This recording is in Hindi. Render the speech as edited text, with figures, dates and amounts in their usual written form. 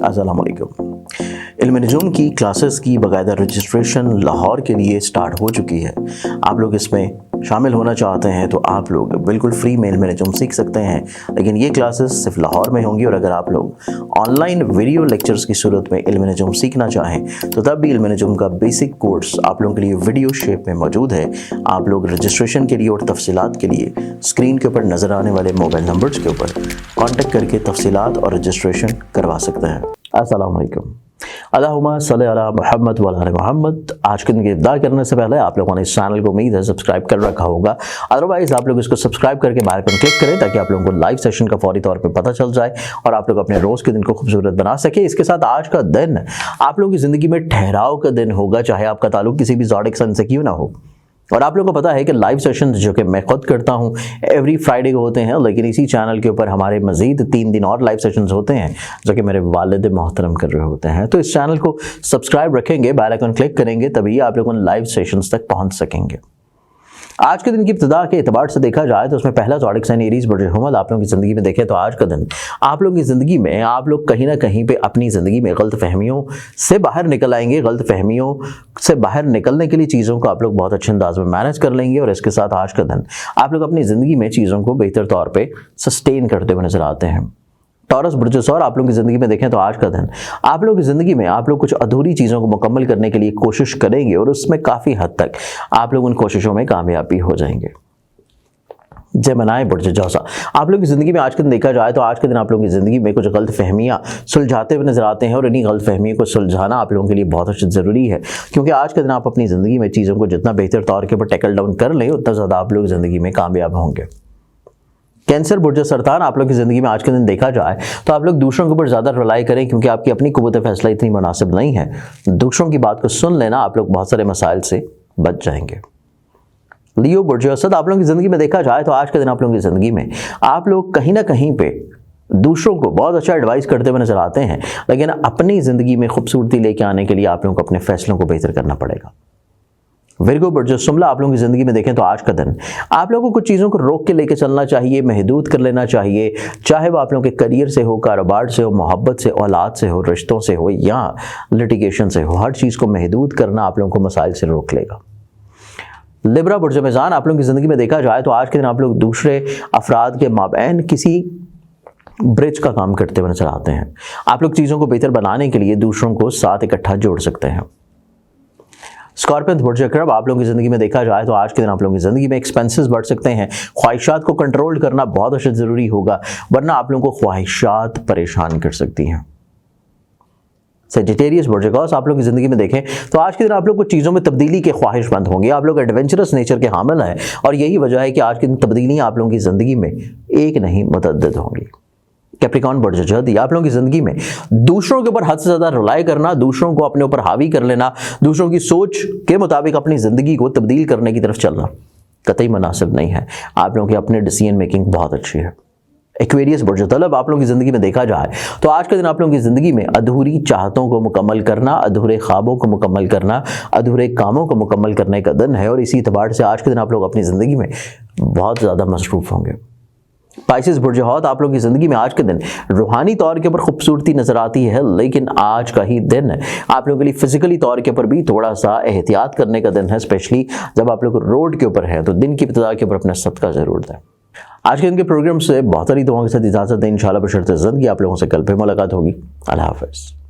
अस्सलाम वालेकुम। इल्म नजूम की क्लासेस की बाकायदा रजिस्ट्रेशन लाहौर के लिए स्टार्ट हो चुकी है। आप लोग इसमें शामिल होना चाहते हैं तो आप लोग बिल्कुल फ्री में इल्म नजूम सीख सकते हैं, लेकिन ये क्लासेस सिर्फ लाहौर में होंगी। और अगर आप लोग ऑनलाइन वीडियो लेक्चर्स की सूरत में इल्म नजूम सीखना चाहें तो तब भी इल्म नजूम का बेसिक कोर्स आप लोगों के लिए वीडियो शेप में मौजूद है। आप लोग रजिस्ट्रेशन के लिए और तफसीलात के लिए स्क्रीन के ऊपर नज़र आने वाले मोबाइल नंबर्स के ऊपर कॉन्टेक्ट करके तफसीलात और रजिस्ट्रेशन करवा सकते हैं। अस्सलाम वालेकुम। अल्लाहुम्मा सल्ली अला मुहम्मद व अला मुहम्मद। आज के दिन की इब्तिदा करने से पहले आप लोगों ने इस चैनल को उम्मीद है सब्सक्राइब कर रखा होगा। अदरवाइज आप लोग इसको सब्सक्राइब करके बेल आइकन क्लिक करें ताकि आप लोगों को लाइव सेशन का फौरी तौर पे पता चल जाए और आप लोग अपने रोज़ के दिन को खूबसूरत बना सके। इसके साथ आज का दिन आप लोगों की ज़िंदगी में ठहराव का दिन होगा, चाहे आपका ताल्लुक किसी भी ज़ोडिक साइन से क्यों ना हो। और आप लोगों को पता है कि लाइव सेशन जो कि मैं खुद करता हूं एवरी फ्राइडे को होते हैं, लेकिन इसी चैनल के ऊपर हमारे मजीद 3 दिन और लाइव सेशंस होते हैं जो कि मेरे वालिद मोहतरम कर रहे होते हैं। तो इस चैनल को सब्सक्राइब रखेंगे, बेल आइकन क्लिक करेंगे, तभी आप लोग उन लाइव सेशंस तक पहुंच सकेंगे। आज के दिन की इब्तिदा के एतबार से देखा जाए तो उसमें पहला ज़ोडिक साइन एरीज़ बुर्ज हुमल आप लोगों की ज़िंदगी में देखें तो आज का दिन आप लोगों की ज़िंदगी में आप लोग कहीं ना कहीं पे अपनी ज़िंदगी में गलत फहमियों से बाहर निकल आएंगे। गलत फहमियों से बाहर निकलने के लिए चीज़ों को आप लोग बहुत अच्छे अंदाज में मैनेज कर लेंगे और इसके साथ आज का दिन आप लोग अपनी ज़िंदगी में चीज़ों को बेहतर तौर पर सस्टेन करते हुए नजर आते हैं। टॉरस बुर्ज और आप लोगों की ज़िंदगी में देखें तो आज का दिन आप लोगों की ज़िंदगी में आप लोग कुछ अधूरी चीज़ों को मुकम्मल करने के लिए कोशिश करेंगे और उसमें काफ़ी हद तक आप लोग उन कोशिशों में कामयाबी हो जाएंगे। जेमिनी बुर्ज जौसा आप लोगों की ज़िंदगी में आज के दिन देखा जाए तो आज के दिन आप लोगों की ज़िंदगी में कुछ गलत फहमियाँ सुलझाते हुए नजर आते हैं और इन्हीं गलत फहमियों को सुलझाना आप लोगों के लिए बहुत अच्छा ज़रूरी है, क्योंकि आज के दिन आप अपनी ज़िंदगी में चीज़ों को जितना बेहतर तौर के ऊपर टैकल डाउन कर लें उतना ज़्यादा आप लोग ज़िंदगी में कामयाब होंगे। कैंसर बुर्ज सरतान आप लोग की ज़िंदगी में आज के दिन देखा जाए तो आप लोग दूसरों के ऊपर ज़्यादा रिलाई करें, क्योंकि आपकी अपनी कुव्वत फैसला इतनी मुनासिब नहीं है। दूसरों की बात को सुन लेना, आप लोग बहुत सारे मसाइल से बच जाएंगे। लियो बुर्ज असद आप लोगों की ज़िंदगी में देखा जाए तो आज के दिन आप लोगों की ज़िंदगी में आप लोग कहीं ना कहीं पे दूसरों को बहुत अच्छा एडवाइस करते हुए नजर आते हैं, लेकिन अपनी ज़िंदगी में खूबसूरती लेके आने के लिए आप लोगों को अपने फैसलों को बेहतर करना पड़ेगा। विर्गो बुर्ज सुमला आप लोगों की ज़िंदगी में देखें तो आज का दिन आप लोगों को कुछ चीज़ों को रोक के लेके चलना चाहिए, महदूद कर लेना चाहिए, चाहे वो आप लोगों के करियर से हो, कारोबार से हो, मोहब्बत से, औलाद से हो, रिश्तों से हो या लिटिगेशन से हो। हर चीज़ को महदूद करना आप लोगों को मसाइल से रोक लेगा। लिब्रा बुर्ज मेज़ान आप लोगों की ज़िंदगी में देखा जाए तो आज के दिन आप लोग दूसरे अफराद के माबैन किसी ब्रिज का काम करते हुए नजर आते हैं। आप लोग चीज़ों को बेहतर बनाने के लिए दूसरों को साथ इकट्ठा जोड़ सकते हैं। स्कॉर्पियन बुर्ज अक़रब आप लोगों की ज़िंदगी में देखा जाए तो आज के दिन आप लोगों की ज़िंदगी में एक्सपेंसेस बढ़ सकते हैं। ख्वाहिशात को कंट्रोल करना बहुत अच्छा ज़रूरी होगा, वरना आप लोगों को ख्वाहिशात परेशान कर सकती हैं। सेजिटेरियस बुर्ज गौस आप लोग की ज़िंदगी में देखें तो आज के दिन आप लोग को चीज़ों में तब्दीली के ख्वाहिशमंद होंगे। आप लोग एडवेंचरस नेचर के हामिल हैं और यही वजह है कि आज के दिन तब्दीलियाँ आप लोगों की ज़िंदगी में एक नहीं मुतअद्दिद होंगी। कैप्रिकॉर्न बुर्ज जदी आप लोगों की ज़िंदगी में दूसरों के ऊपर हद से ज़्यादा रिलाई करना, दूसरों को अपने ऊपर हावी कर लेना, दूसरों की सोच के मुताबिक अपनी ज़िंदगी को तब्दील करने की तरफ चलना कतई मुनासिब नहीं है। आप लोगों की अपने डिसीजन मेकिंग बहुत अच्छी है। एक्वेरियस बुर्ज तलब आप लोगों की ज़िंदगी में देखा जाए तो आज के दिन आप लोगों की ज़िंदगी में अधूरी चाहतों को मुकम्मल करना, अधूरे ख्वाबों को मुकम्मल करना, अधूरे कामों को मुकम्मल करने का दिन है और इसी एतबार से आज के दिन आप लोग अपनी ज़िंदगी में बहुत ज़्यादा मसरूफ़ होंगे। पाइसेस बुर्ज हौत आप लोगों की ज़िंदगी में आज के दिन रूहानी तौर के ऊपर खूबसूरती नज़र आती है, लेकिन आज का ही दिन आप लोगों के लिए फिजिकली तौर के ऊपर भी थोड़ा सा एहतियात करने का दिन है, स्पेशली जब आप लोग रोड के ऊपर हैं तो दिन की इब्तिदा के ऊपर अपना सदका ज़रूर दें। आज के दिन के प्रोग्राम से बहुत सारी दुआओं के साथ इजाज़त दें। इंशाअल्लाह बशर्ते ज़िंदगी आप लोगों से कल फिर मुलाकात होगी। अल्लाह हाफ़िज़।